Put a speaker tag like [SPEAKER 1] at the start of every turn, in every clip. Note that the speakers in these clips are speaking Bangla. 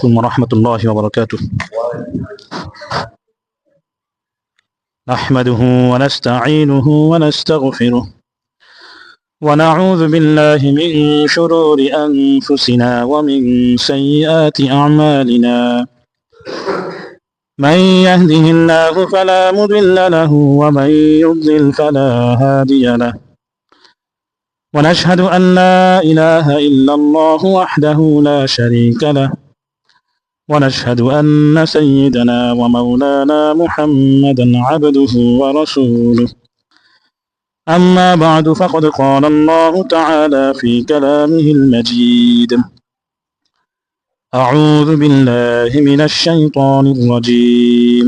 [SPEAKER 1] عليكم ورحمة الله وبركاته. نحمده ونستعينه ونستغفره ونعوذ بالله من شرور أنفسنا ومن سيئات أعمالنا. من يهده الله فلا مضل له ومن يضلل فلا هادي له. ونشهد أن لا إله إلا الله وحده لا شريك له. ونشهد أن سيدنا ومولانا محمدا عبده ورسوله. أما بعد فقد قال الله تعالى في كلامه المجيد: أعوذ بالله من الشيطان الرجيم.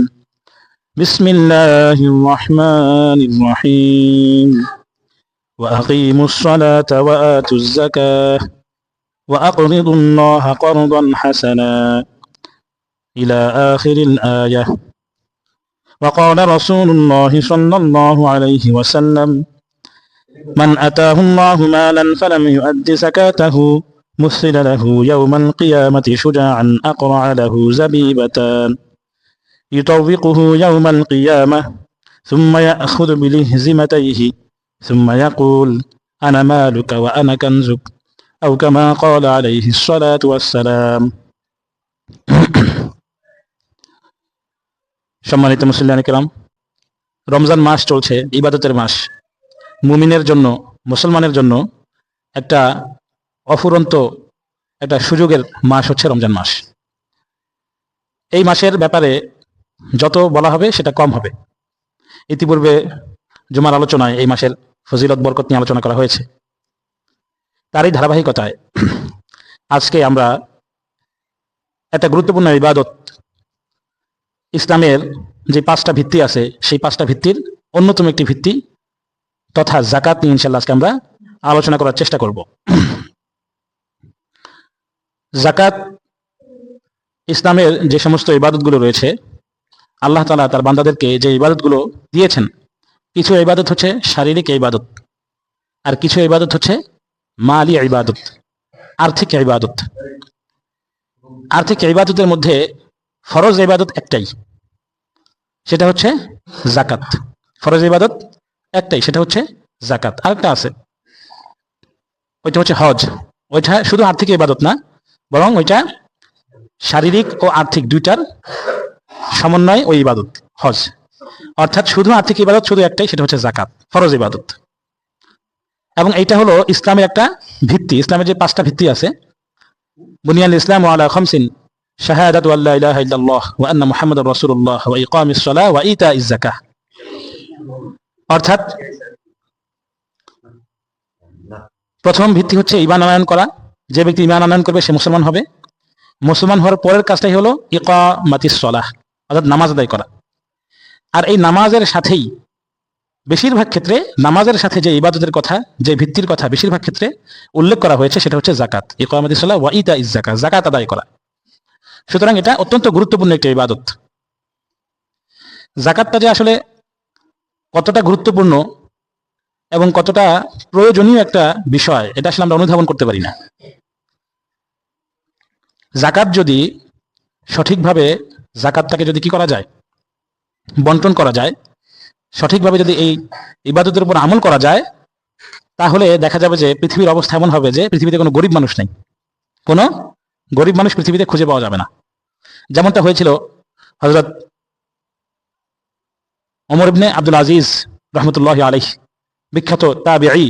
[SPEAKER 1] بسم الله الرحمن الرحيم. وأقيموا الصلاة وآتوا الزكاة وأقرضوا الله قرضا حسنا إلى آخر الآية. وقال رسول الله صلى الله عليه وسلم: من أتاه الله مالا فلم يؤد زكاته مثل له يوم القيامة شجاعا أقرع له زبيبتان يطوقه يوم القيامة ثم يأخذ بلهزمتيه ثم يقول: أنا مالك وأنا كنزك، أو كما قال عليه الصلاة والسلام. সম্মানিত মুসলিয়ান কিরাম, রমজান মাস চলছে, ইবাদতের মাস। মুমিনের জন্য, মুসলমানের জন্য একটা অফুরন্ত একটা সুযোগের মাস হচ্ছে রমজান মাস। এই মাসের ব্যাপারে যত বলা হবে সেটা কম হবে। ইতিপূর্বে জুমার আলোচনায় এই মাসের ফজিলত বরকত নিয়ে আলোচনা করা হয়েছে। তারই ধারাবাহিকতায় আজকে আমরা একটা গুরুত্বপূর্ণ ইবাদত, ইসলামের যে 5টা ভিত্তি আছে সেই 5টা ভিত্তির অন্যতম একটি ভিত্তি তথা যাকাত নিয়ে ইনশাআল্লাহ আজকে আমরা আলোচনা করার চেষ্টা করব। যাকাত ইসলামের যে সমস্ত ইবাদতগুলো রয়েছে, আল্লাহ তাআলা তার বান্দাদেরকে যে ইবাদতগুলো দিয়েছেন, কিছু ইবাদত হচ্ছে শারীরিক ইবাদত, আর কিছু ইবাদত হচ্ছে মালি ইবাদত, আর্থিক ইবাদত। আর্থিক ইবাদতের মধ্যে ফরজ ইবাদত একটাই, সেটা হচ্ছে যাকাত। ফরজ ইবাদত একটাই, সেটা হচ্ছে যাকাত। আরেকটা আছে, ওইটা হচ্ছে হজ। ওইটা শুধু আর্থিক ইবাদত না, বরং ওইটা শারীরিক ও আর্থিক দুইটার সমন্বয় ওই ইবাদত হজ। অর্থাৎ শুধু আর্থিক ইবাদত শুধু একটাই, সেটা হচ্ছে যাকাত, ফরজ ইবাদত। এবং এইটা হলো ইসলামের একটা ভিত্তি। ইসলামের যে 5টা ভিত্তি আছে, বুনিয়াল ইসলাম আলা খামসিন: শাহাদাতু আল্লা ইলাহা ইল্লাল্লাহ ওয়া আন্না মুহাম্মাদার রাসূলুল্লাহ ওয়া ইকামিস সালাহ ওয়া ইতাইজ যাকাহ। অর্থাৎ প্রথম ভিত্তি হচ্ছে ঈমান আনয়ন করা। যে ব্যক্তি ঈমান আনয়ন করবে সে মুসলমান হবে। মুসলমান হওয়ার পরের কাজটাই হলো ইকামাতিস সালাহ, অর্থাৎ নামাজ আদায় করা। আর এই নামাজের সাথেই বেশিরভাগ ক্ষেত্রে, নামাজের সাথে যে ইবাদতের কথা, যে ভিত্তির কথা বেশিরভাগ ক্ষেত্রে উল্লেখ করা হয়েছে সেটা হচ্ছে যাকাত। ইকামাতিস সালাহ ওয়া ইতাইজ যাকাহ, যাকাত আদায় করা। সুতরাং এটা অত্যন্ত গুরুত্বপূর্ণ একটা ইবাদত। যাকাতটা যে আসলে কতটা গুরুত্বপূর্ণ এবং কতটা প্রয়োজনীয় একটা বিষয়, এটা আসলে আমরা অনুধাবন করতে পারি না। যাকাত যদি সঠিকভাবে, যাকাতটাকে যদি কি করা যায়, বন্টন করা যায়, সঠিকভাবে যদি এই ইবাদতের উপর আমল করা যায়, তাহলে দেখা যাবে যে পৃথিবীর অবস্থা এমন হবে যে পৃথিবীতে কোনো গরিব মানুষ নেই, কোনো গরিব মানুষ পৃথিবীতে খুঁজে পাওয়া যাবে না। যেমনটা হয়েছিল হযরত ওমর ইবনে আব্দুল আজিজ রাহমাতুল্লাহি আলাইহি, বিখ্যাত তাবিঈ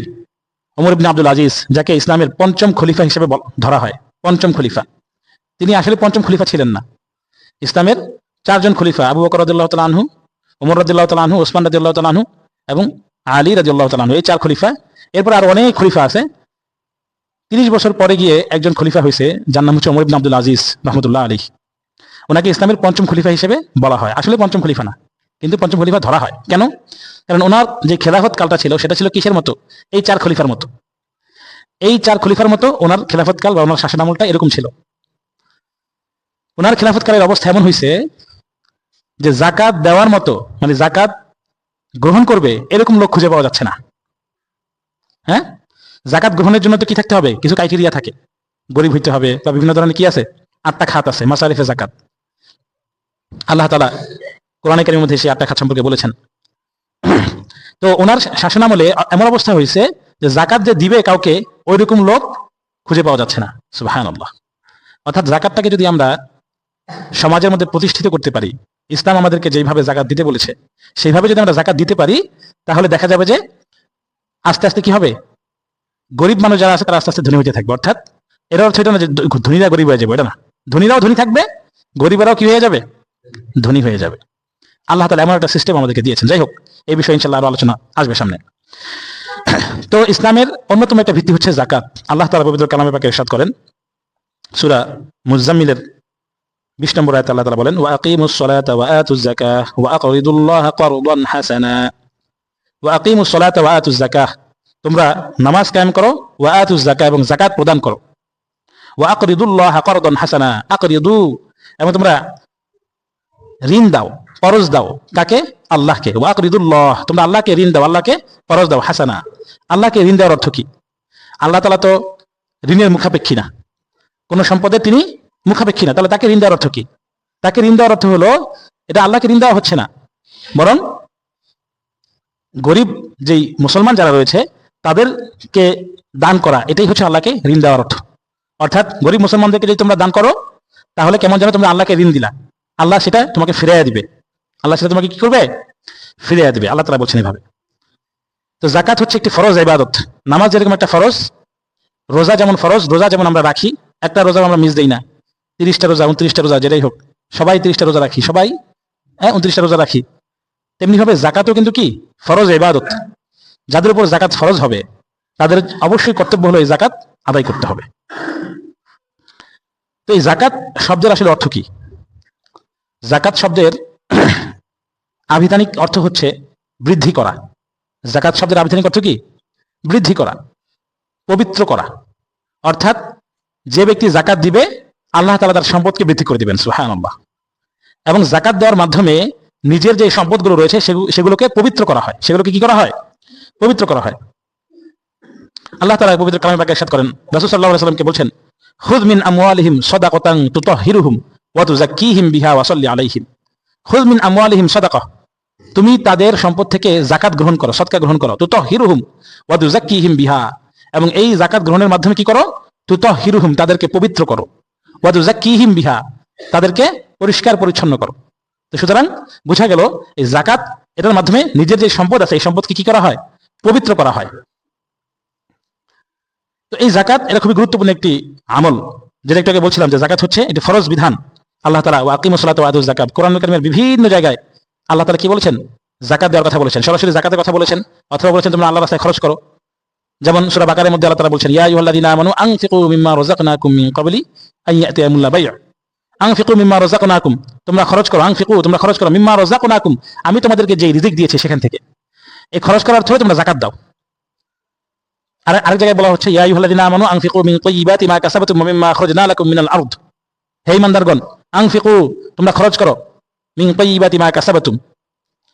[SPEAKER 1] ওমর ইবনে আব্দুল আজিজ, যাকে ইসলামের 5ম খলিফা হিসেবে ধরা হয়। 5ম খলিফা। তিনি আসলে 5ম খলিফা ছিলেন না। ইসলামের 4জন খলিফা, আবু বকর রাদিয়াল্লাহু তাআলা আনহু, ওমর রাদিয়াল্লাহু তাআলা আনহু, ওসমান রাদিয়াল্লাহু তাআলা আনহু এবং আলী রাদিয়াল্লাহু তাআলা আনহু, এই 4 খলিফা। এরপর আর অনেক খলিফা আছে। 30 বছর পরে গিয়ে একজন খলিফা হয়েছে, যার নাম হচ্ছে ওমর ইবনে আব্দুল আজিজ রাহমাতুল্লাহ আলাইহি। ওনাকে ইসলামের 5ম খলিফা হিসেবে বলা হয়। আসলে 5ম খলিফা না, কিন্তু 5ম খলিফা ধরা হয়। কেন? কারণ ওনার যে খেলাফত কালটা ছিল সেটা ছিল কিসের মতো? এই 4 খলিফার মতো। এই 4 খলিফার মতো ওনার খেলাফত কাল বা ওনার শাসন আমলটা এরকম ছিল। ওনার খেলাফত কালের অবস্থা এমন হয়েছে যে যাকাত দেওয়ার মতো, মানে যাকাত গ্রহণ করবে এরকম লোক খুঁজে পাওয়া যাচ্ছে না। হ্যাঁ, যাকাত গ্রহণের জন্য তো কি থাকতে হবে? কিছু ক্রাইটেরিয়া থাকে। গরিব হইতে হবে বা বিভিন্ন ধরনের কি আছে, 8টা খাত আছে, মাসারিফে যাকাত। আল্লাহ তাআলা কোরআনে কারীমের মধ্যে সেই 8টা খাত সম্পর্কে বলেছেন। তো ওনার শাসনামলে এমন অবস্থা হয়েছে যে যাকাত যে দিবে কাউকে, ওইরকম লোক খুঁজে পাওয়া যাচ্ছে না। সুবহানাল্লাহ। অর্থাৎ যাকাতটাকে যদি আমরা সমাজের মধ্যে প্রতিষ্ঠিত করতে পারি, ইসলাম আমাদেরকে যেভাবে যাকাত দিতে বলেছে সেইভাবে যদি আমরা যাকাত দিতে পারি, তাহলে দেখা যাবে যে আস্তে আস্তে কি হবে, গরিব মানুষ যারা আছে তারা আস্তে আস্তে ধনী হতে থাকবে। অর্থাৎ এর অর্থ এটা না যে ধনীরা গরিব হয়ে যাবে, এটা না। ধনীরাও ধনী থাকবে, গরিবেরাও কি হয়ে যাবে, ধনী হয়ে যাবে। আল্লাহ তাআলা এমন একটা সিস্টেম আমাদেরকে দিয়েছেন। যাই হোক, এই বিষয়ে ইনশাআল্লাহ আরো আলোচনা আসবে সামনে। তো ইসলামের অন্যতম একটা ভিত্তি হচ্ছে যাকাত। আল্লাহ তাআলা পবিত্র কালামে পাকে ইরশাদ করেন, সূরা মুজাম্মিলের 20 নম্বর আয়াতে আল্লাহ তাআলা বলেন, ওয়া আকিমুস সালাতা ওয়া আতুজ যাকাহ ওয়া আকরিদুল্লাহ কারদান হাসানা। ওয়া আকিমুস সালাতা ওয়া আতুজ যাকাহ, তোমরা নামাজ কায়েম করো, ওয়া আতুজ যাকাহ, এবং যাকাত প্রদান করো। ওয়া আকরিদুল্লাহ কারদান হাসানা, আকরিদু, এবং তোমরা ঋণ দাও, করজ দাও। কাকে? আল্লাহকে। ওয়া আকরিদুল্লাহ, তোমরা আল্লাহকে ঋণ দাও, আল্লাহকে করজ দাও। হাসানা, আল্লাহকে ঋণ দেওয়ার অর্থ কি? আল্লাহ তাআলা তো ঋণের মুখাপেক্ষী না, কোন সম্পদের তিনি মুখাপেক্ষী না, তাহলে তাকে ঋণ দেওয়ার অর্থ কি? তাকে ঋণ দেওয়ার অর্থ হলো এটা আল্লাহকে ঋণ দেওয়া হচ্ছে না, বরং গরিব যেই মুসলমান যারা রয়েছে তাদেরকে দান করা, এটাই হচ্ছে আল্লাহকে ঋণ দেওয়ার অর্থ। অর্থাৎ গরিব মুসলমানদেরকে যদি তোমরা দান করো, তাহলে কেমন যেন তোমরা আল্লাহকে ঋণ দিলা, আল্লাহ সেটা তোমাকে ফিরিয়ে দিবে। আল্লাহ সেটা তোমাকে কি করবে? ফিরিয়ে দিবে। আল্লাহ তাআলা বলছেন এভাবে। তো যাকাত হচ্ছে একটি ফরজ ইবাদত। নামাজ যেরকম একটা ফরজ, রোজা যেমন ফরজ, রোজা যেমন আমরা রাখি, একটা রোজা আমরা মিস দেই না। 30টা রোজা, 29টা রোজা, যেটাই হোক, সবাই 30টা রোজা রাখি, সবাই 29টা রোজা রাখি। তেমনি ভাবে যাকাতও কিন্তু কি ফরজ ইবাদত। যাদের উপর যাকাত ফরজ হবে তাদের অবশ্যই কর্তব্য হলো এই যাকাত আদায় করতে হবে। তো এই যাকাত শব্দের আসলে অর্থ কি? যাকাত শব্দের আভিধানিক অর্থ হচ্ছে বৃদ্ধি করা। যাকাত শব্দের আভিধানিক অর্থ কি? বৃদ্ধি করা, পবিত্র করা। অর্থাৎ যে ব্যক্তি যাকাত দিবে, আল্লাহ তাআলা তার সম্পদকে বৃদ্ধি করে দিবেন। সুবহানাল্লাহ। এবং যাকাত দেওয়ার মাধ্যমে নিজের যে সম্পদগুলো রয়েছে সেগুলোকে পবিত্র করা হয়। সেগুলোকে কি করা হয়? পবিত্র করা হয়। আল্লাহ তাআলা পবিত্র কালামে পাকে ইরশাদ করেন, রাসূল সাল্লাল্লাহু আলাইহি ওয়াসাল্লামকে বলছেন, খুয মিন আমওয়ালিহিম সাদাকাতান তুতাহহিরুহুম ওয়া তুযাক্কিহিম বিহা ওয়া সাল্লি আলাইহিম। খুয মিন আমওয়ালিহিম সাদাকাহ, তুমি তাদের সম্পদ থেকে যাকাত গ্রহণ করো, সদকা গ্রহণ করো। তুতাহহিরুহুম ওয়া তুযাক্কিহিম বিহা, এবং এই যাকাত গ্রহণের মাধ্যমে কি করো? তুতাহহিরুহুম, তাদেরকে পবিত্র করো। ওয়া তুযাক্কিহিম বিহা, তাদেরকে পরিষ্কার পরিচ্ছন্ন করো। তো সুতরাং বোঝা গেল এই যাকাত, এটার মাধ্যমে নিজের যে সম্পদ আছে এই সম্পদকে কি করা হয়? পবিত্র করা হয়। তো এই যাকাত এটা খুবই গুরুত্বপূর্ণ একটি আমল, যেটা একটু আগে বলছিলাম যে যাকাত হচ্ছে এটি ফরজ বিধান। আল্লাহ তাআলা ওয়া আকিমুস সালাতা ওয়া আতুজ যাকাত, কোরআন কারীমের বিভিন্ন জায়গায় আল্লাহ তাআলা কি বলেছেন? যাকাত দেওয়ার কথা বলেছেন, সরাসরি যাকাতের কথা বলেছেন, অথবা বলেছেন তোমরা আল্লাহর রাস্তায় খরচ করো। যেমন সূরা বাকারার মধ্যে আল্লাহ তাআলা বলছেন, ইয়া আইয়ুহাল্লাযীনা আমানু আনফিকু মিম্মা রাযাকনাকুম মিন ক্বাবলি আন ইয়াতিয়াকুমুল বাই'। আনফিকু মিম্মা রাযাকনাকুম, তোমরা খরচ করো। আনফিকু, তোমরা খরচ করো। মিম্মা রাযাকনাকুম, আমি তোমাদেরকে যে রিজিক দিয়েছি সেখান থেকে। এই খরচ করার অর্থ হলো তোমরা যাকাত দাও। আর আরেক জায়গায় বলা হচ্ছে, ইয়া আইয়ুহাল্লাযীনা আমানু আনফিকু মিন তাইয়্যিবাতি মা কাসাবতুম ওয়া মিম্মা আখরাজনা লাকুম মিনাল আরদ। হে ঈমানদারগণ, আনফিকু, তোমরা খরচ করো। মিন তাইয়্যিবাতি মা কাসাবতুম,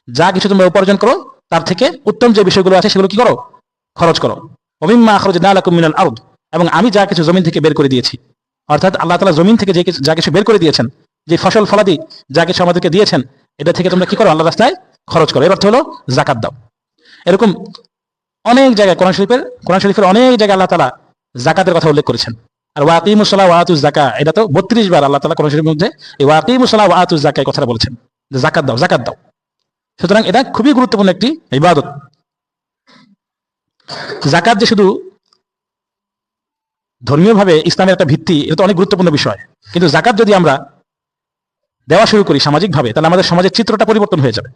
[SPEAKER 1] যা কিছু তোমরা উপার্জন করো তার থেকে উত্তম যে বিষয়গুলো আছে সেগুলো কি করো? খরচ করো। ওয়া মিম্মা আখরাজনা লাকুম মিনাল আরদ, এবং আমি যা কিছু জমিন থেকে বের করে দিয়েছি। অর্থাৎ আল্লাহ তাআলা জমিন থেকে যা কিছু বের করে দিয়েছেন, যে ফসল ফলাদি যা কিছু আমাদেরকে দিয়েছেন, এটা থেকে তোমরা কি করো? আল্লাহর রাস্তায় খরচ করো। এর অর্থ হলো যাকাত দাও। এরকম অনেক জায়গায় কোরআন শরীফের অনেক জায়গায় আল্লাহ তাআলা যাকাতের কথা উল্লেখ করেছেন। আর ওয়া আকিমুস সালাতা ওয়া আতুজ যাকাত, এটা তো 32 বার আল্লাহ তাআলা কোরআন শরীফের মধ্যে এই ওয়া আকিমুস সালাতা ওয়া আতুজ যাকাত কথাটা বলেছেন, যে যাকাত দাও, যাকাত দাও। সুতরাং এটা খুবই গুরুত্বপূর্ণ একটি ইবাদত। যাকাত যে শুধু ধর্মীয়ভাবে ইসলামের একটা ভিত্তি, এটা তো অনেক গুরুত্বপূর্ণ বিষয়, কিন্তু যাকাত যদি আমরা দেওয়া শুরু করি সামাজিকভাবে, তাহলে আমাদের সমাজের চিত্রটা পরিবর্তন হয়ে যাবে।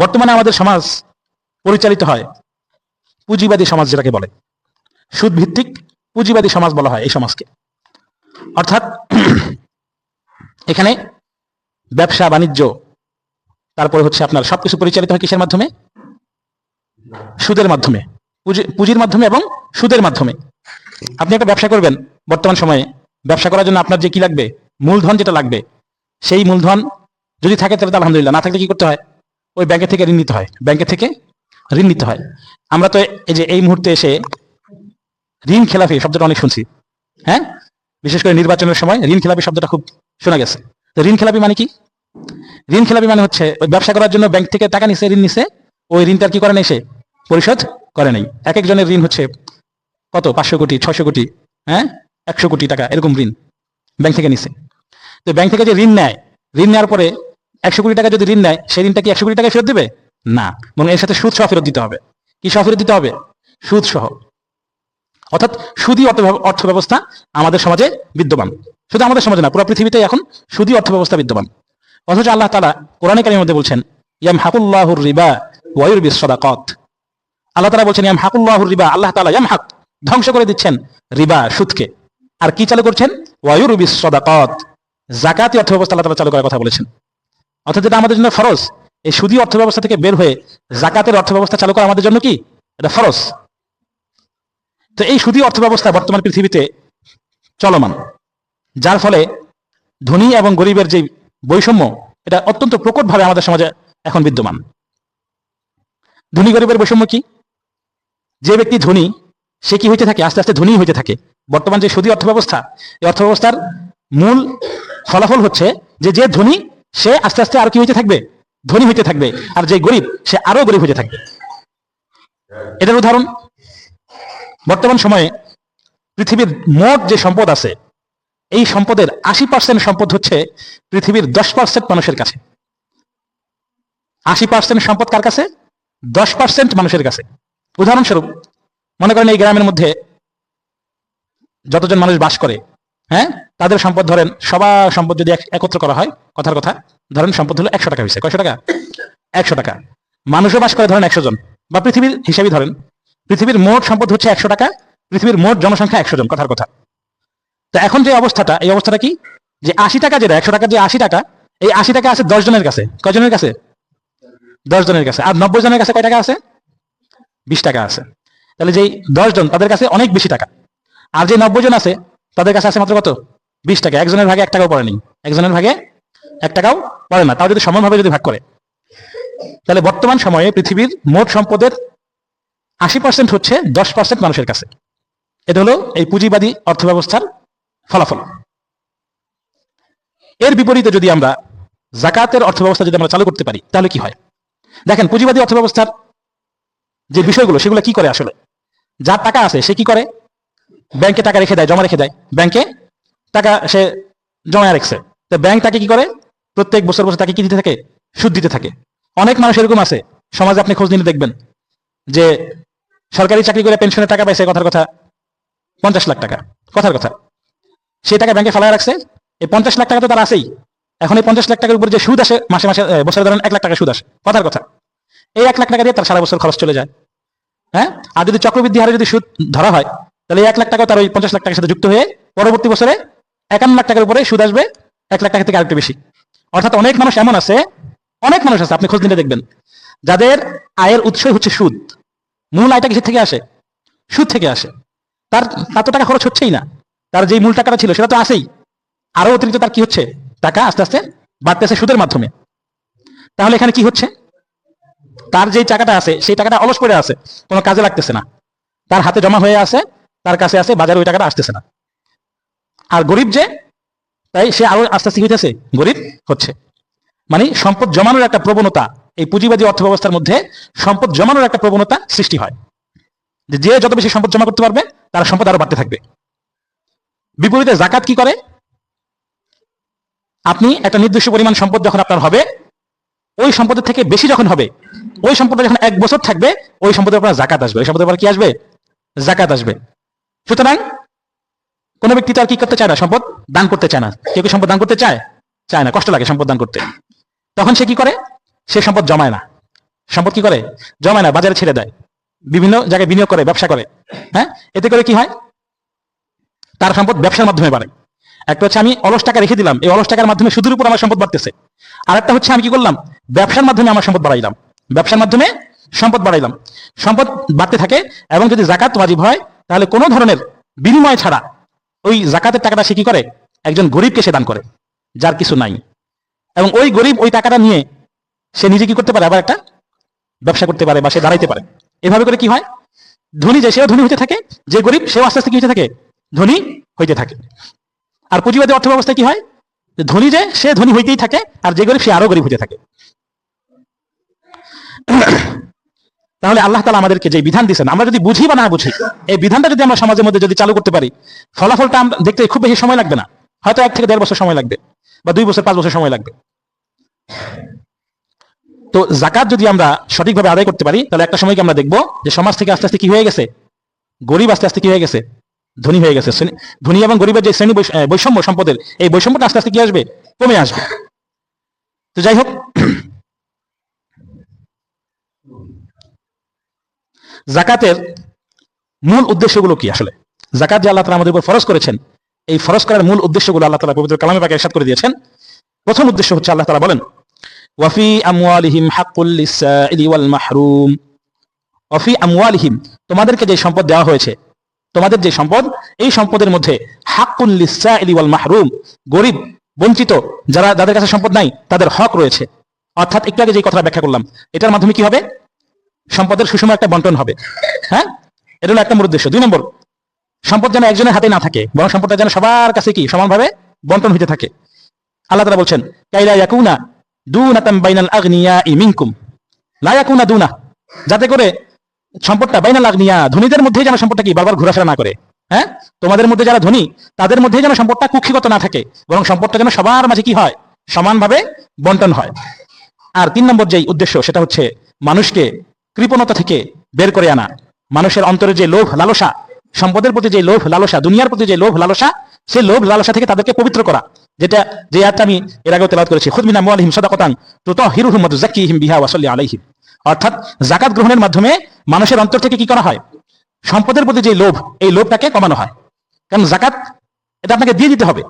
[SPEAKER 1] বর্তমানে আমাদের সমাজ পরিচালিত হয় পুঁজিবাদী সমাজ, যেটাকে বলে সুদ ভিত্তিক পুঁজিবাদী সমাজ বলা হয় এই সমাজকে। অর্থাৎ এখানে ব্যবসা বাণিজ্য, তারপরে হচ্ছে আপনার সবকিছু পরিচালিত হয় কিসের মাধ্যমে? সুদের মাধ্যমে, পুঁজির মাধ্যমে এবং সুদের মাধ্যমে। আপনি একটা ব্যবসা করবেন, বর্তমান সময়ে ব্যবসা করার জন্য আপনার যে কি লাগবে? মূলধন যেটা লাগবে, সেই মূলধন যদি থাকে তাহলে আলহামদুলিল্লাহ, না থাকলে কি করতে হয়? ওই ব্যাংকে থেকে ঋণ নিতে হয়, ব্যাংকে থেকে ঋণ নিতে হয়। আমরা তো এই যে এই মুহূর্তে এসে ঋণ খেলাফি শব্দটা অনেক শুনছি। হ্যাঁ, বিশেষ করে নির্বাচনের সময় ঋণ খেলাপি শব্দটা খুব শোনা গেছে। তো ঋণ খেলাপি মানে কি? ঋণ খেলাপি মানে হচ্ছে ওই ব্যবসা করার জন্য ব্যাংক থেকে টাকা নিছে, ঋণ নিছে, ওই ঋণটার কি করে নাই, সে পরিশোধ করে নাই। এক একজনের ঋণ হচ্ছে কত, 500 কোটি, 600 কোটি, হ্যাঁ, 100 কোটি টাকা এরকম ঋণ ব্যাংক থেকে নিছে। তো ব্যাংক থেকে যে ঋণ নেয়, ঋণ নেওয়ার পরে 100 কোটি টাকা যদি ঋণ নেয়, সেই ঋণটা কি 100 কোটি টাকা ফেরত দেবে? না, এবং এর সাথে সুদ সহ ফেরত দিতে হবে। কি সহ ফেরত দিতে হবে? সুদ সহ। অর্থাৎ সুদী অর্থ ব্যবস্থা আমাদের সমাজে বিদ্যমান। শুধু আমাদের সমাজে না, পুরো পৃথিবীতে এখন সুদী অর্থ ব্যবস্থা বিদ্যমান। অথচ আল্লাহ তাআলা কোরআনে কারীমের মধ্যে বলছেন, ইয়ামহাকুল্লাহুর রিবা ওয়া ইউরবিস সাদাকাত। আল্লাহ তাআলা বলছেন ইয়ামহাকুল্লাহুর রিবা, আল্লাহ তাআলা ইয়ামহাক, ধ্বংস করে দিচ্ছেন রিবা, সুদকে। আর কি চালু করছেন? ওয়া ইউরবিস সাদাকাত, যাকাতি অর্থ ব্যবস্থা আল্লাহ তাআলা চালু করার কথা বলেছেন। অর্থাৎ যেটা আমাদের জন্য ফরজ, এই সুদী অর্থ ব্যবস্থা থেকে বের হয়ে যাকাতের অর্থ ব্যবস্থা চালু করা আমাদের জন্য কি, এটা ফরজ। তো এই সুদী অর্থ ব্যবস্থা বর্তমান পৃথিবীতে চলমান, যার ফলে ধনী এবং গরিবের যে বৈষম্য, এটা অত্যন্ত প্রকটভাবে আমাদের সমাজে এখন বিদ্যমান। ধনী গরিবের বৈষম্য কি? যে ব্যক্তি ধনী, সে কি হইতে থাকে? আস্তে আস্তে ধনী হইতে থাকে। বর্তমান যে সুদী অর্থ ব্যবস্থা, এই অর্থ ব্যবস্থার মূল ফলাফল হচ্ছে যে যে ধনী সে আস্তে আস্তে আর কি হইতে থাকবে? ধনী হইতে থাকবে। আর যে গরিব সে আরো গরিব হইতে থাকবে। এটার উদাহরণ, বর্তমান সময়ে পৃথিবীর মোট যে সম্পদ আছে, এই সম্পদের 80% সম্পদ হচ্ছে পৃথিবীর 10% মানুষের কাছে। 80% সম্পদ কার কাছে? 10% মানুষের কাছে। উদাহরণস্বরূপ মনে করেন এই গ্রামের মধ্যে যতজন মানুষ বাস করে, হ্যাঁ, তাদের সম্পদ ধরেন, সবার সম্পদ যদি একত্র করা হয়, কথার কথা ধরেন সম্পদ হলো 100 টাকা হয়েছে। কয়শো টাকা? 100 টাকা। মানুষও বাস করে ধরেন 100 জন, বা পৃথিবীর হিসাবে ধরেন পৃথিবীর মোট সম্পদ হচ্ছে 100 টাকা, পৃথিবীর মোট জনসংখ্যা 100 জন, কথার কথা। তো এখন যে অবস্থাটা, এই অবস্থাটা কি, যে 80 টাকা, যেটা 100 টাকার যে 80 টাকা, এই 80 টাকা আছে 10 জনের কাছে। কয়জনের কাছে? 10 জনের কাছে। আর 90 জনের কাছে কয় টাকা আছে? 20 টাকা আছে। তাহলে যেই 10 জন, তাদের কাছে অনেক বেশি টাকা। আর যে 90 জন আছে, তাদের কাছে আছে মাত্র কত? 20 টাকা। একজনের ভাগে 1 টাকাও পড়ে নেই, একজনের ভাগে 1 টাকাও পড়ে না, তাও যদি সমানভাবে যদি ভাগ করে। তাহলে বর্তমান সময়ে পৃথিবীর মোট সম্পদের 80% হচ্ছে 10% মানুষের কাছে। এটা হলো এই পুঁজিবাদী অর্থ ব্যবস্থার ফলাফল। এর বিপরীতে যদি আমরা যাকাতের অর্থ ব্যবস্থা যদি আমরা চালু করতে পারি, তাহলে কি হয়? দেখেন, পুঁজিবাদী অর্থ ব্যবস্থার যে বিষয়গুলো, সেগুলো কি করে আসলে? যার টাকা আছে সে কি করে? ব্যাংকে টাকা রেখে দেয়, জমা রেখে দেয়। ব্যাংকে টাকা সে জমা রাখছে, তো ব্যাংক তাকে কি করে? প্রত্যেক বছর বছর তাকে কি দিতে থাকে? সুদ দিতে থাকে। অনেক মানুষ এরকম আছে সমাজে, আপনি খোঁজ নিলে দেখবেন যে সরকারি চাকরি করে পেনশনের টাকা পাইছে, কথার কথা 50 লাখ টাকা, কথার কথা। সে টাকা ব্যাংকে ফেলায় রাখছে। এই 50 লাখ টাকা তো তার আছেই। এখন এই 50 লাখ টাকার উপর যে সুদ আসে মাসে মাসে, বছরে ধরেন 1 লাখ টাকা সুদ আসে, কথার কথা। এই 1 লাখ টাকা দিয়ে তার সারা বছর খরচ চলে যায়, হ্যাঁ। আর যদি চক্রবৃদ্ধি হারে যদি সুদ ধরা হয়, তাহলে 1 লাখ টাকা তার ওই 50 লাখ টাকার সাথে যুক্ত হয়ে পরবর্তী বছরে 51 লাখ টাকার উপরে সুদ আসবে, 1 লাখ টাকা থেকে আরেকটু বেশি। অর্থাৎ অনেক মানুষ এমন আছে, অনেক মানুষ আছে, আপনি খোঁজ নিলে দেখবেন, যাদের আয়ের উৎসই হচ্ছে সুদ। মূল আয়টা কিসের থেকে আসে? সুদ থেকে আসে। তার এত টাকা খরচ হচ্ছেই না, তার যেই মূল টাকাটা ছিল সেটা তো আসেই, আরো অতিরিক্ত তার কি হচ্ছে? টাকা আস্তে আস্তে বাড়তেছে সুদের মাধ্যমে। তাহলে এখানে কি হচ্ছে? তার যেই টাকাটা আছে, সেই টাকাটা অলস পড়ে আছে, কোনো কাজে লাগতেছে না, তার হাতে জমা হয়ে আছে, তার কাছে আছে, বাজারে ওই টাকাটা আসতেছে না। আর গরিব যে, তাই সে আরো আস্তে আস্তে হইতেছে গরিব হচ্ছে। মানে সম্পদ জমানোর একটা প্রবণতা, এই পুঁজিবাদী অর্থ ব্যবস্থার মধ্যে সম্পদ জমানোর একটা প্রবণতা সৃষ্টি হয়, যে যত বেশি সম্পদ জমা করতে পারবে তার সম্পদ আরো বাড়তে থাকবে। বিপরীতে যাকাত কি করে? আপনি একটা নির্দিষ্ট পরিমাণ সম্পদ যখন আপনার হবে, ওই সম্পদের থেকে বেশি যখন হবে, ওই সম্পদটা যখন 1 বছর থাকবে, ওই সম্পদের আপনার যাকাত আসবে, ওই সম্পদের কি আসবে? যাকাত আসবে। সুতরাং কোন ব্যক্তি তো আর কি করতে চায় না? সম্পদ দান করতে চায় না। কেউ কি সম্পদ দান করতে চায়? চায় না, কষ্ট লাগে সম্পদ দান করতে। তখন সে কি করে? সে সম্পদ জমায় না। সম্পদ কি করে? জমায় না, বাজারে ছেড়ে দেয়, বিভিন্ন জায়গায় বিনিয়োগ করে, ব্যবসা করে, হ্যাঁ। এতে করে কি হয়? তার সম্পদ ব্যবসার মাধ্যমে বাড়ে। একটা হচ্ছে আমি অলস টাকা রেখে দিলাম, এই অলস টাকার মাধ্যমে সুদের উপর আমার সম্পদ বাড়তেছে। আর একটা হচ্ছে আমি কি করলাম? ব্যবসার মাধ্যমে আমার সম্পদ বাড়াইলাম, ব্যবসার মাধ্যমে সম্পদ বাড়াইলাম, সম্পদ বাড়তে থাকে। এবং যদি যাকাত ওয়াজিব হয়, তাহলে কোনো ধরনের বিনিময় ছাড়া ওই যাকাতের টাকাটা সে কি করে? একজন গরিবকে সে দান করে, যার কিছু নাই। এবং ওই গরিব ওই টাকাটা নিয়ে সে নিজে কি করতে পারে? আবার একটা ব্যবসা করতে পারে, বা সে দাঁড়াইতে পারে। এভাবে করে কি হয়? ধনী যে, সেও ধনী হইতে থাকে, যে গরিব সেও আস্তে আস্তে কি হইতে থাকে? ধনী হইতে থাকে। আর পুঁজিবাদী অর্থ ব্যবস্থায় কি হয়, যে ধনী যে সে ধনী হইতেই থাকে, আর যে গরিব সে আরো গরিব হইতে থাকে। তাহলে আল্লাহ তাআলা আমাদেরকে যে বিধান দিয়েছেন, আমরা যদি বুঝি বা না বুঝি, এই বিধানটা যদি আমরা সমাজের মধ্যে যদি চালু করতে পারি, ফলাফলটা আমরা দেখতে খুব বেশি সময় লাগবে না, হয়তো 1 থেকে 1.5 বছর সময় লাগবে, বা 2 বছর 5 বছর সময় লাগবে। তো যাকাত যদি আমরা সঠিকভাবে আদায় করতে পারি, তাহলে একটা সময়কে আমরা দেখবো যে সমাজ থেকে আস্তে আস্তে কি হয়ে গেছে, গরিব আস্তে আস্তে কি হয়ে গেছে, ধনী হয়ে গেছে। ধনী এবং গরিবের যে শ্রেণী বৈষম্য সম্পদের, এই বৈষম্যটা আস্তে আস্তে কি আসবে, কমে আসবে। তো যাই হোক, যাকাতের মূল উদ্দেশ্যগুলো কি আসলে? যাকাত যে আল্লাহ তাআলা আমাদের উপর ফরজ করেছেন, এই ফরজ করার মূল উদ্দেশ্যগুলো আল্লাহ তাআলা পবিত্র কালামে পাকে ইরশাদ করে দিয়েছেন। প্রথম উদ্দেশ্য হচ্ছে, আল্লাহ তাআলা বলেন, ওয়াফি আমওয়ালিহিম হাক্কুল লিসাইলি ওয়াল মাহরুম। ওয়াফি আমওয়ালিহিম, তোমাদেরকে যে সম্পদ দেওয়া হয়েছে, তোমাদের যে সম্পদ, এই সম্পদের মধ্যে হাক্কুল লিসাইলি ওয়াল মাহরুম, গরিব বঞ্চিত যাদের কাছে সম্পদ নাই তাদের হক রয়েছে। অর্থাৎ একটু আগে যে কথাটা ব্যাখ্যা করলাম, এটার মাধ্যমে কি হবে, সম্পদের সুষম একটা বন্টন হবে। হ্যাঁ, এটা হলো 1 নম্বর উদ্দেশ্য। 2 নম্বর, সম্পদ যেন একজনের হাতে না থাকে, বরং সম্পদটা যেন সবার কাছে কি সমানভাবে বন্টন হতে থাকে। আল্লাহ তাআলা বলছেন, কাইলা ইয়াকুনা দুনাতাম বাইনাল আগনিয়াই মিনকুম, লা ইয়াকুনা দুনা, যাতে করে সম্পদটা বাইনাল আগনিয়া, ধনীদের মধ্যে যেন সম্পদটা কি বারবার ঘোরাফেরা না করে। হ্যাঁ, তোমাদের মধ্যে যারা ধনী তাদের মধ্যে যেন সম্পদটা কুক্ষিগত না থাকে, বরং সম্পদটা যেন সবার মাঝে কি হয়, সমানভাবে বন্টন হয়। আর 3 নম্বর যেই উদ্দেশ্য, সেটা হচ্ছে মানুষকে কৃপণতা থেকে বের করে আনা। মানুষের অন্তরে যে লোভ লালসা, সম্পদের প্রতি যে লোভ লালসা, দুনিয়ার প্রতি যে লোভ লালসা, সেই লোভ লালসা থেকে তাদেরকে পবিত্র করা। যেটা যে আয়াতটা আমি এর আগেও তেলাওয়াত করেছি, খুয মিন আমওয়ালিহিম সাদাকাতান তুতাহহিরুহুম ওয়া তুযাক্কিহিম বিহা ওয়া সাল্লি আলাইহিম। অর্থাৎ যাকাত গ্রহণের মাধ্যমে মানুষের অন্তর থেকে কি করা হয়, সম্পদের প্রতি যে লোভ, এই লোভটাকে কমানো হয়। কারণ যাকাত এটা আপনাকে দিয়ে দিতে হবে,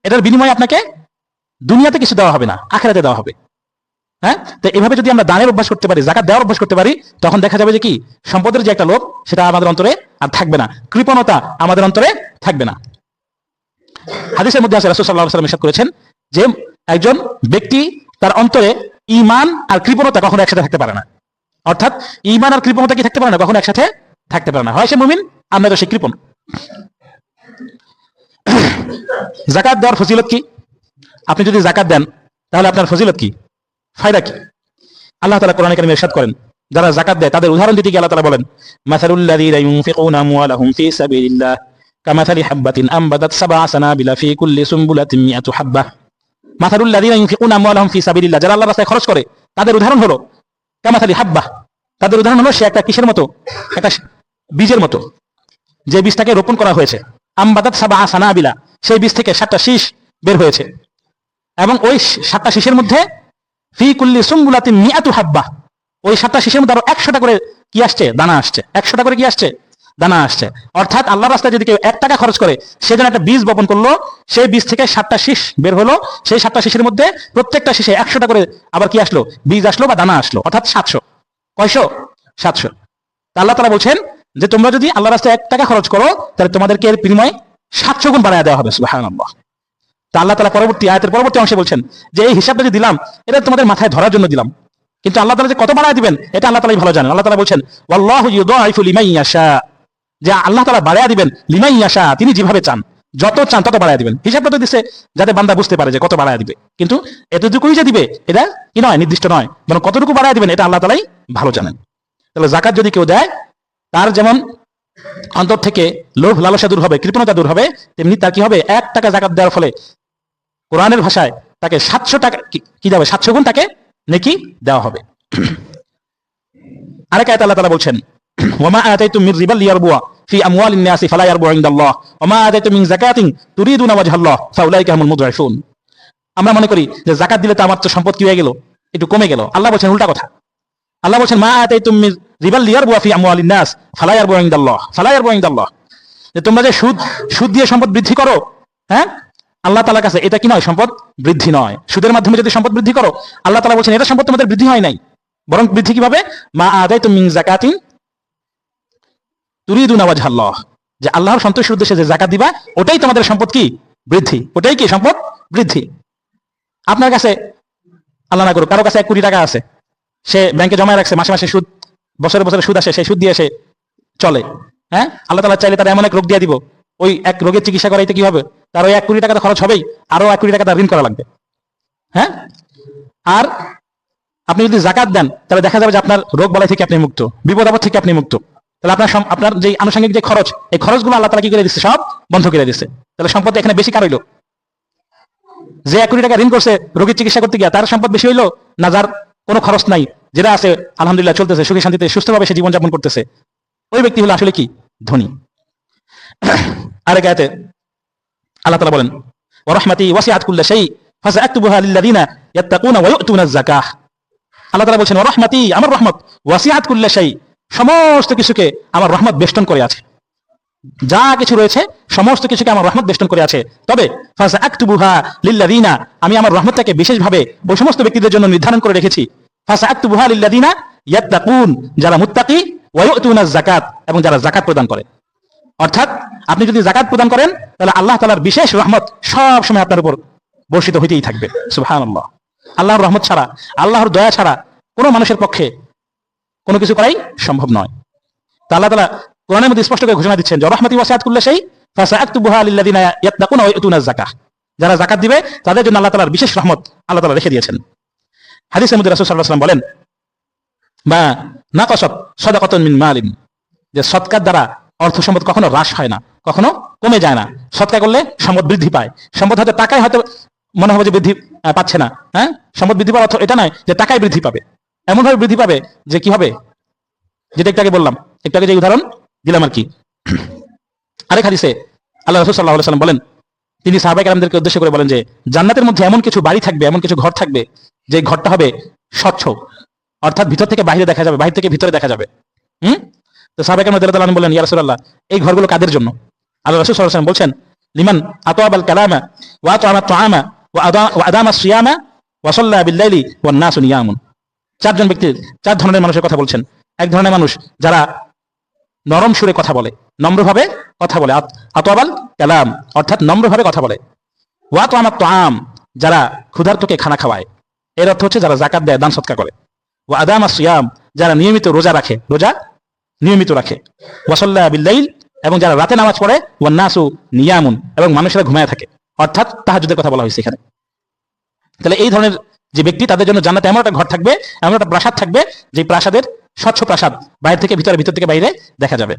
[SPEAKER 1] এটার বিনিময়ে আপনাকে দুনিয়াতে কিছু দেওয়া হবে না, আখিরাতে দেওয়া হবে। হ্যাঁ, তো এভাবে যদি আমরা দানের অভ্যাস করতে পারি, যাকাত দেওয়ার অভ্যাস করতে পারি, তখন দেখা যাবে যে কি, সম্পদের যে একটা লোভ, সেটা আমাদের অন্তরে আর থাকবে না, কৃপণতা আমাদের অন্তরে থাকবে না। হাদিসের মধ্যে আছে, রাসূল সাল্লাল্লাহু আলাইহি ওয়াসাল্লাম ইরশাদ করেছেন যে একজন ব্যক্তি তার অন্তরে ঈমান আর কৃপণতা কখনো একসাথে থাকতে পারে না। অর্থাৎ ঈমান আর কৃপণতা কি থাকতে পারে না, কখনো একসাথে থাকতে পারে না, হয় সে মুমিন আর নয়তো সে কৃপণ। যাকাত দেওয়ার ফজিলত কি? আপনি যদি যাকাত দেন তাহলে আপনার ফজিলত কি, ফায়দা কি? আল্লাহ তাআলা কোরআনে কারিমে ইরশাদ করেন, যারা যাকাত দেয় তাদের উদাহরণ দিতে গিয়ে আল্লাহ তাআলা বলেন, মাসালুল লাযীনা ইউনফিকুনা আমওয়ালাহুম ফী সাবিলিল্লাহ কামাসালি হাববাতিন আমবাতাত সাবআ সানাবিলা ফী কুল্লি সুমবুলাতিন মিআতু হাব্বাহ। মাসালুল লাযীনা ইউনফিকুনা আমওয়ালাহুম ফী সাবিলিল্লাহ, যারা আল্লাহর রাস্তায় খরচ করে, তাদের উদাহরণ হলো কামাসালি হাব্বাহ, তাদের উদাহরণ হলো সে একটা কিসের মতো, একটা বীজের মতো, যে বীজটাকে রোপণ করা হয়েছে। আমবাতাত সাবআ সানাবিলা, সেই বীজ থেকে 7টা শীষ বের হয়েছে, এবং ওই 7টা শীষের মধ্যে ফি কুল্লি সুমবুলাতিন মিআতু হাব্বাহ, ওই 7টা শীষের মধ্যে আরো 100টা করে কি আসছে, দানা আসছে, 100টা করে কি আসছে, দানা আসছে। অর্থাৎ আল্লাহর রাস্তায় যদি কেউ 1 টাকা খরচ করে, সে যেন একটা বীজ বপন করলো, সেই বীজ থেকে 7টা শীষ বের হলো, সেই 7টা শীষের মধ্যে প্রত্যেকটা শীষে 100টা করে আবার কি আসলো, বীজ আসলো বা দানা আসলো, অর্থাৎ 700। কয়শো? 700। আল্লাহ তাআলা বলছেন যে তোমরা যদি আল্লাহর রাস্তায় 1 টাকা খরচ করো, তাহলে তোমাদেরকে এর বিনিময়ে 700 গুণ বাড়ায় দেওয়া হবে। সুবহানাল্লাহ। তা আল্লাহ তাআলা পরবর্তী আয়াতের পরবর্তী অংশে বলছেন যে এই হিসাবটা যে দিলাম, এটা তোমাদের মাথায় ধরার জন্য দিলাম, কিন্তু আল্লাহ তাআলা যে কত বাড়ায় দিবেন এটা আল্লাহ তাআলাই ভালো জানেন। আল্লাহ তাআলা বলছেন, ওয়াল্লাহু ইউদাইফু লিমান ইয়াশা, যে আল্লাহ তাআলা বাড়ায় দিবেন লিমান ইয়াশা, তিনি যেভাবে চান, যত চান তত বাড়ায় দিবেন। হিসাবটা তো দিচ্ছে যাতে বান্দা বুঝতে পারে যে কত বাড়ায় দিবে, কিন্তু এতটুকুই যে দিবে এটা কি নয়, নির্দিষ্ট নয়, মানে কতটুকু বাড়ায় দিবেন এটা আল্লাহ তাআলাই ভালো জানেন। তাহলে যাকাত যদি কেউ দেয়, তার যেমন অন্তর থেকে লোভ লালসা দূর হবে, কৃপণতা দূর হবে, তেমনি তার কি হবে, 1 টাকা যাকাত দেওয়ার ফলে কোরআনের ভাষায় তাকে 700 টাকা কি দেবে, 700 গুণ তাকে নেকি দেওয়া হবে। আরেক আয়াতে আল্লাহ তাআলা বলছেন, ওয়ামা আতাইতুম মির রিবা লিয়ারবুয়া ফি আমওয়ালিন নাসি ফালা ইয়ারবু ইনদাল্লাহ ওয়ামা আতাইতুম মিন যাকাতিন তুরিদুনা ওয়াজহাল্লাহ ফাউলাইকা হুমুল মুদঈফুন। আমরা মনে করি যে যাকাত দিলে তো আমার তো সম্পদ কি হয়ে গেল, একটু কমে গেল। আল্লাহ বলছেন উল্টা কথা। আল্লাহ বলছেন, মা আতাইতুম মির রিবা লিয়ারবুয়া ফি আমওয়ালিন নাস ফালা ইয়ারবু ইনদাল্লাহ, ফালা ইয়ারবু ইনদাল্লাহ, যে তোমরা যে সুদ দিয়ে সম্পদ বৃদ্ধি করো, হ্যাঁ, আল্লাহ তাআলার কাছে এটা কি নয়, সম্পদ বৃদ্ধি নয়। সুদের মাধ্যমে যদি সম্পদ বৃদ্ধি করো, আল্লাহ তাআলা বলছেন এটা সম্পদ তোমাদের বৃদ্ধি হয় নাই, বরং বৃদ্ধি কিভাবে, মা আদাইতুম মিন যাকাতিন তুরিদুনা ওয়াজহাল্লাহ, যে আল্লাহর সন্তুষ্টির উদ্দেশ্যে যে যাকাত দিবা, ওটাই তোমাদের সম্পদ কি বৃদ্ধি, ওটাই কি সম্পদ বৃদ্ধি। আপনার কাছে আল্লাহ না করুক কারো কাছে 1 কোটি টাকা আছে, সে ব্যাংকে জমা রাখছে, মাসে মাসে সুদ, বছরে বছরে সুদ আসে, সেই সুদ দিয়ে সে চলে। হ্যাঁ, আল্লাহ তাআলা চাইলে তার এমন এক রোগ দিয়ে দিব, ওই এক রোগের চিকিৎসা করাইতে কি হবে, তার ওই 1 কোটি টাকা তো খরচ হবেই, আরো 1 কোটি টাকা তার ঋণ করা লাগবে। হ্যাঁ, আর আপনি যদি জাকাত দেন তাহলে দেখা যাবে যে আপনার রোগ বালাই থেকে আপনি মুক্ত, বিপদ আপদ থেকে আপনি মুক্ত। তাহলে আপনার যে আনুষঙ্গিক যে খরচ, এই খরচগুলো আল্লাহ তাআলা কি করে দিচ্ছে, সব বন্ধ করে দিচ্ছে। তাহলে সম্পদ এখানে বেশি কার হইলো? যে 1 কোটি টাকা ঋণ করছে রোগীর চিকিৎসা করতে গিয়া, তার সম্পদ বেশি হইলো, না যার কোনো খরচ নাই, যেটা আছে আলহামদুলিল্লাহ চলতেছে, সুখে শান্তিতে সুস্থভাবে সে জীবনযাপন করতেছে, ওই ব্যক্তি হলো আসলে কি ধনী। আরেক আয়াতে আল্লাহ তাআলা বলেন, ওয়া রাহমাতি ওয়াসিআত কুল্লা শাই ফাসআকতুবুহা লিল্লাযিনা ইয়াত্তাকুনা ওয়া ইউতুনাজ যাকাহ। আল্লাহ তাআলা বলেন, ওয়া রাহমাতি, আমার রহমত, ওয়াসিআত কুল্লা শাই, সমস্ত কিছুকে আমার রহমত বেষ্টন করে আছে। যা কিছু রয়েছে সমস্ত কিছুকে আমার রহমত বেষ্টন করে আছে। তবে ফাসআকতুবুহা লিল্লাযিনা, আমি আমার রহমতটাকে বিশেষভাবে ওই সমস্ত ব্যক্তিদের জন্য নির্ধারণ করে রেখেছি। ফাসআকতুবুহা লিল্লাযিনা ইয়াত্তাকুন, যারা মুত্তাকি, ওয়া ইউতুনাজ যাকাত, এবং যারা যাকাত প্রদান করে। অর্থাৎ আপনি যদি যাকাত প্রদান করেন তাহলে আল্লাহ তাআলার বিশেষ রহমত সব সময় আপনার উপর বর্ষিত হইতেই থাকবে। সুবহানাল্লাহ। আল্লাহর রহমত ছাড়া, আল্লাহর দয়া ছাড়া কোনো মানুষের পক্ষে কোনো কিছু করাই সম্ভব নয়। তা আল্লাহ তাআলা কোরআনের মধ্যে স্পষ্ট করে ঘোষণা দিচ্ছেন যে রাহমাতি ওয়াসিআত কুল্লা শাই ফাসআকতুবুহা লিল্লাযিনা ইয়াত্তাকুনা ওয়া ইউতুনাজ যাকাহ, যারা যাকাত দিবে তাদের জন্য আল্লাহ তাআলার বিশেষ রহমত আল্লাহ তাআলা রেখে দিয়েছেন। হাদিসের মধ্যে রাসূল সাল্লাল্লাহু আলাইহি ওয়াসাল্লাম বলেন, মা নাকাসাত সাদাকাতুন মিন মালিন, যে সদকার দ্বারা অর্থ সম্পদ কখনো হ্রাস হয় না, কখনো কমে যায় না। সদকা করলে সম্পদ বৃদ্ধি পায়। সম্পদ হয়তো টাকায় হয়তো মনে হবে যে বৃদ্ধি পাচ্ছে না, হ্যাঁ, সম্পদ বৃদ্ধি পাওয়ার অর্থ এটা নয় যে টাকায় বৃদ্ধি পাবে, এমন ভাবে বৃদ্ধি পাবে যে কি হবে, যেটা একটু আগে বললাম, একটু আগে যে উদাহরণ দিলাম আর কি। আরেক হাদিসে আল্লাহ রাসূল সাল্লাল্লাহু আলাইহি ওয়াসাল্লাম বলেন, তিনি সাহাবায়ে কেরামদেরকে উদ্দেশ্য করে বলেন যে জান্নাতের মধ্যে এমন কিছু বাড়ি থাকবে, এমন কিছু ঘর থাকবে, যে ঘরটা হবে স্বচ্ছ, অর্থাৎ ভিতর থেকে বাইরে দেখা যাবে, বাইরে থেকে ভিতরে দেখা যাবে। তো সাহাবায়ে কেরাম রাদিয়াল্লাহু আনহুম বলেন, ইয়া রাসূলুল্লাহ, এই ঘরগুলো কাদের জন্য? আল্লাহ রাসূল সাল্লাল্লাহু আলাইহি ওয়াসাল্লাম বলছেন, লিমান আতাবাল কালামা ওয়া আতামা তুআমা ওয়া আদামা সিয়ামা ওয়া সাল্লা বিল লাইলি ওয়ান নাসু নিয়ামুন। চারজন ব্যক্তির, 4 ধরনের মানুষের কথা বলছেন। এক ধরনের মানুষ যারা নরম সুরে কথা বলে, নম্রভাবে কথা বলে, আতাবাল কালাম অর্থাৎ নম্রভাবে কথা বলে। ওয়া আতামা তুআম, যারা ক্ষুধার্তকে খানা খাওয়ায়, এর অর্থ হচ্ছে যারা যাকাত দেয়, দান সদকা করে। ওয়া আদামা সিয়াম, যারা নিয়মিত রোজা রাখে, রোজা নিয়মিত রাখে। ওয়া সাল্লা বিল লাইল, এবং যারা রাতে নামাজ পড়ে। ওয়ান নাসু নিয়ামুন, এবং মানুষেরা ঘুমায় থাকে, অর্থাৎ তাহাজ্জুদের কথা বলা হয়েছে এখানে। তাহলে এই ধরনের যে ব্যক্তি, তাদের জন্য জান্নাতে এমন একটা ঘর থাকবে, এমন একটা প্রাসাদ থাকবে, যে প্রাসাদের স্বচ্ছ প্রাসাদ, বাইরে থেকে ভিতরে, ভিতর থেকে বাইরে দেখা যাবে।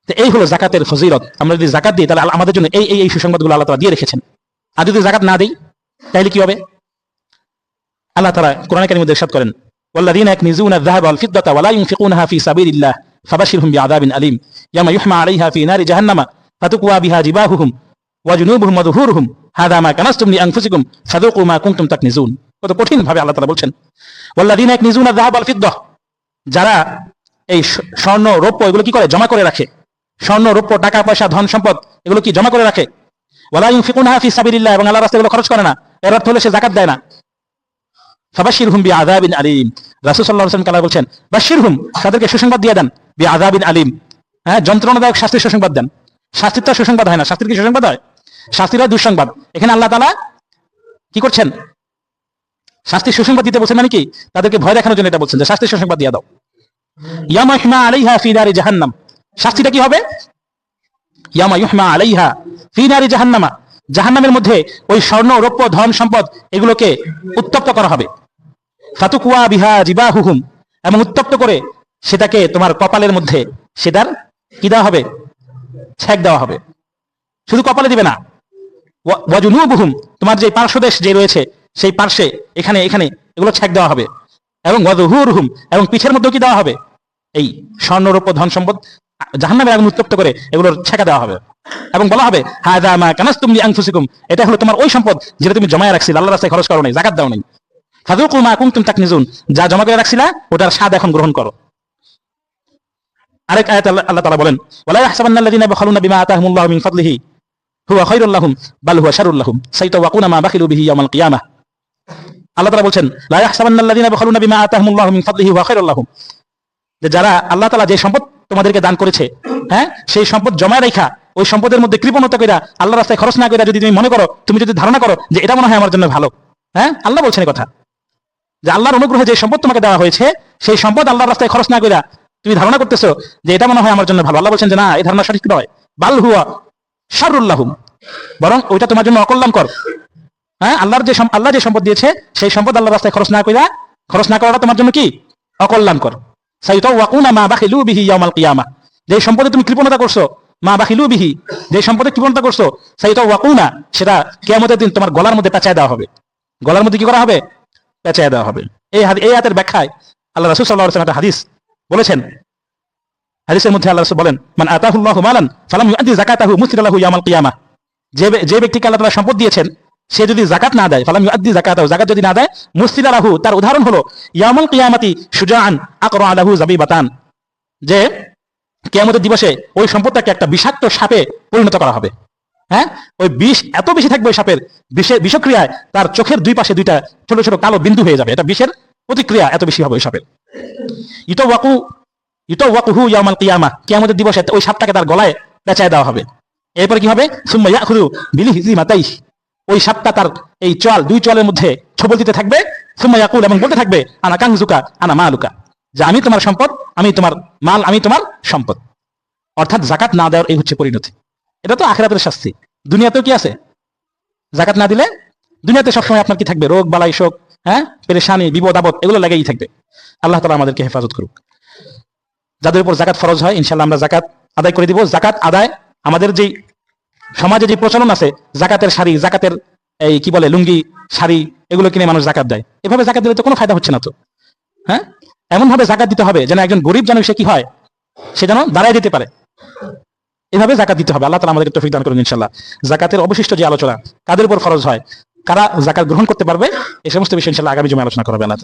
[SPEAKER 1] তো এই হলো যাকাতের ফজিলত। আমরা যদি যাকাত দিই তাহলে আমাদের জন্য এই এই সুসংবাদগুলো আল্লাহ তাআলা দিয়ে রেখেছেন। আর যদি যাকাত না দিই তাহলে কি হবে? আল্লাহ তাআলা কোরআন কারীমের মধ্যে ইরশাদ করেন, ওয়াল্লাযীনা ইয়াকনিজুনা আয-যাহাবা ওয়াল ফিদ্দাতা ওয়া লা ইউনফিকুনাহা ফি সাবিলিল্লাহ ফাবাশশিরহুম বিআযাবিন আলীম ইয়াওমা ইউহমা আলাইহা ফি নারি জাহান্নামা ফাতুকওয়া বিহা জিবাহুহুম ওয়া জুনুবুহুম ওয়া যুহুরুহুম হাযা মা কানাসতুম লিআনফুসিকুম ফাযুকু মা কুনতুম তাকনিজুন। কত কঠিন ভাবে আল্লাহ তাআলা বলছেন, ওয়াল্লাযীনা ইয়াকনিজুনা আয-যাহাবা ওয়াল ফিদ্দাহ, যারা এই স্বর্ণ রৌপ্য এগুলো কি করে, জমা করে রাখে। স্বর্ণ রৌপ্য, টাকা পয়সা, ধন সম্পদ এগুলো কি জমা করে রাখে। ওয়া লা ইউনফিকুনাহা ফি সাবিলিল্লাহ, এবং আল্লাহর রাস্তায় এগুলো খরচ করে না, এর অর্থ হলো সে যাকাত দেয় না। ফাবাশশিরহুম বিআযাবিন আলীম, রাসূল সাল্লাল্লাহু আলাইহি ওয়াসাল্লাম বলছেন, বাশশিরহুম, তাদেরকে সুসংবাদ দিয়ে দেন, বিআযাবিন আলীম, হ্যাঁ, যন্ত্রণাদায়ক শাস্তির সুসংবাদ দেন। শাস্তির তো সুসংবাদ হয় না, শাস্তির কি সুসংবাদ হয়? শাস্তির হয় দুঃসংবাদ। এখানে আল্লাহ তাআলা কি করছেন? শাস্তির সুসংবাদ দিতে বলছেন, মানে কি, তাদেরকে ভয় দেখানোর জন্য এটা বলছেন যে শাস্তির সুসংবাদ দিয়ে দাও। ইয়ামা ইউহমা আলাইহা ফি নারি জাহান্নাম, শাস্তিটা কি হবে? ইয়ামা ইউহমা আলাইহা ফি নারি জাহান্নামা, জাহান্নামের মধ্যে ওই স্বর্ণ রৌপ্য ধন সম্পদ এগুলোকে উত্তপ্ত করা হবে। ফাতুকওয়া বিহা জিবাহুহুম, এবং উত্তপ্ত করে সেটাকে তোমার কপালের মধ্যে সেটার কি দেওয়া হবে? ছ্যাক দেওয়া হবে। শুধু কপালে দিবে না, ওয়া জুনুবুহুম, তোমার যে পার্শ্বদেশ যে রয়েছে সেই পার্শ্বে, এখানে এখানে এগুলো ছ্যাক দেওয়া হবে। এবং ওয়া যুহুরুহুম, এবং পিঠের মধ্যেও কি দেওয়া হবে? এই স্বর্ণ রৌপ্য ধন সম্পদ জাহান্নামের আগুন উত্তপ্ত করে এগুলোর ছেঁকা দেওয়া হবে, এবং বলা হবে, হাযা মা কানাসতুম লিআনফুসিকুম, এটা হলো তোমার ওই সম্পদ যেটা তুমি জমায়ে রাখছিলে, আল্লাহর রাস্তায় খরচ করো নাই, যাকাত দাও নাই। ফাযুকু মা কুনতুম তাকনিজুন, যা জমা করে রাখছিলা ওটার স্বাদ এখন গ্রহণ করো। আরেক আয়াতে আল্লাহ তাআলা বলেন, ওয়ালা ইয়াহসাবান্নাল্লাযীনা ইয়াবখালুনা বিমা আতাহুমুল্লাহু মিন ফাদলিহি হুয়া খায়রুল লাহুম বাল হুয়া শাররুল লাহুম সায়াতাওয়াকুনা মা বাখিলু বিহি ইয়াওমাল কিয়ামাহ। আল্লাহ তাআলা বলছেন, লা ইয়াহসাবান্নাল্লাযীনা ইয়াবখালুনা বিমা আতাহুমুল্লাহু মিন ফাদলিহি হুয়া খায়রুল লাহুম, যে যারা আল্লাহ তাআলা যে সম্পদ তোমাদেরকে দান করেছে, হ্যাঁ, সেই সম্পদ জমায় রাখা, ওই সম্পদের মধ্যে কৃপণতা কইরা আল্লাহর রাস্তায় খরচ না কইরা যদি তুমি মনে করো, তুমি যদি ধারণা করো যে এটা মনে হয় আমার জন্য ভালো, হ্যাঁ, আল্লাহ বলছেন এই কথা, যে আল্লাহর অনুগ্রহে যে সম্পদ তোমাকে দেওয়া হয়েছে সেই সম্পদ আল্লাহর রাস্তায় খরচ না কইরা তুমি ধারণা করতেছো যে এটা মনে হয় আমার জন্য ভালো, আল্লাহ বলছেন যে না, এই ধারণা সঠিক নয়। বাল হুয়া শাররুল লাহুম, বরং ওইটা তোমার জন্য অকল্যাণকর। হ্যাঁ, আল্লাহ যে সম্পদ দিয়েছে সেই সম্পদ আল্লাহর রাস্তায় খরচ না করাটা তোমার জন্য কি অকল্যাণকর। সাইতাওয়াকুনা মা বাখিলু বিহি ইয়াউমাল কিয়ামাহ, যে সম্পদে তুমি কৃপণতা করছো, মা বাখিলু বিহি, যে সম্পদে কৃপণতা করছো, সাইতাওয়াকুনা, সেটা কিয়ামতের দিন তোমার গলার মধ্যে পেঁচায় দেওয়া হবে। গলার মধ্যে কি করা হবে? পেঁচায় দেওয়া হবে। এই আয়াতের ব্যাখ্যায় আল্লাহ রাসূল সাল্লাল্লাহু আলাইহি ওয়াসাল্লাম একটা হাদিস বলেছেন। হাদিসের মধ্যে আল্লাহ রাসূল বলেন, মান আতাহুল্লাহু মালান ফালাম ইউআদ্দি যাকাতাহু মুসিরা লাহু ইয়াউমাল কিয়ামাহ, যে ব্যক্তিকে আল্লাহ তাআলা সম্পদ দিয়েছেন সে যদি যাকাত না দেয়, ফালাম ইউআদ্দি যাকাতাহু, যাকাত যদি না দেয়, মুসিরা লাহু, তার উদাহরণ হলো ইয়াউমাল কিয়ামাতি শুজাআন আকরা লাহু জাবিবাতান, যে কিয়ামতের দিবসে ওই সম্পদটাকে একটা বিষাক্ত সাপে পরিণত করা হবে। হ্যাঁ, ওই বিষ এত বেশি থাকবে ওই সাপের, বিষক্রিয়ায় তার চোখের দুই পাশে দুইটা ছোট ছোট কালো বিন্দু হয়ে যাবে। এটা বিষের প্রতিক্রিয়া এত বেশি হবে ওই সাপের। ইউতাওয়াকুহু ইয়াউমাল কিয়ামাহ, কিয়ামতের দিবসে ওই সাপটাকে তার গলায় পেঁচায় দেওয়া হবে। এরপর কি হবে? সুম্মা ইয়াখুযু বিলিহিজিমাতাইহি, ওই সাপটা তার এই দুই চোয়ালের মধ্যে ছবল দিতে থাকবে। সুম্মা ইয়াকুল, এবং বলতে থাকবে, আনা কানজুকা আনা মালুকা, যে আমি তোমার সম্পদ, আমি তোমার মাল, আমি তোমার সম্পদ। অর্থাৎ যাকাত না দেওয়ার এই হচ্ছে পরিণতি। এটা তো আখিরাতের শাস্তি। দুনিয়াতেও কি আছে? যাকাত না দিলে দুনিয়াতে সবসময় আপনার কি থাকবে? রোগ বালাই, শোক, হ্যাঁ, পেরেশানি, বিপদ আপদ, এগুলো লেগেই থাকবে। আল্লাহ তাআলা আমাদেরকে হেফাজত করুক। যাদের উপর যাকাত ফরজ হয়, ইনশাআল্লাহ আমরা যাকাত আদায় করে দিব। যাকাত আদায়, আমাদের যেই সমাজে যে প্রচলন আছে, জাকাতের শাড়ি, জাকাতের এই কি বলে লুঙ্গি, শাড়ি, এগুলো কিনে মানুষ জাকাত দেয়। এভাবে জাকাত দিলে তো কোনো ফায়দা হচ্ছে না তো। হ্যাঁ, এমন ভাবে জাকাত দিতে হবে যেন একজন গরিব যেন সে কি হয়, সে যেন দাঁড়ায় দিতে পারে। এভাবে জাকাত দিতে হবে। আল্লাহ তাআলা আমাদেরকে তৌফিক দান করুন ইনশাআল্লাহ। জাকাতের অবশিষ্ট যে আলোচনা, কাদের উপর ফরজ হয়, কারা জাকাত গ্রহণ করতে পারবে, এই সমস্ত বিষয় ইনশাআল্লাহ আগামী জুমায় আলোচনা করা হবে আল্লাহ।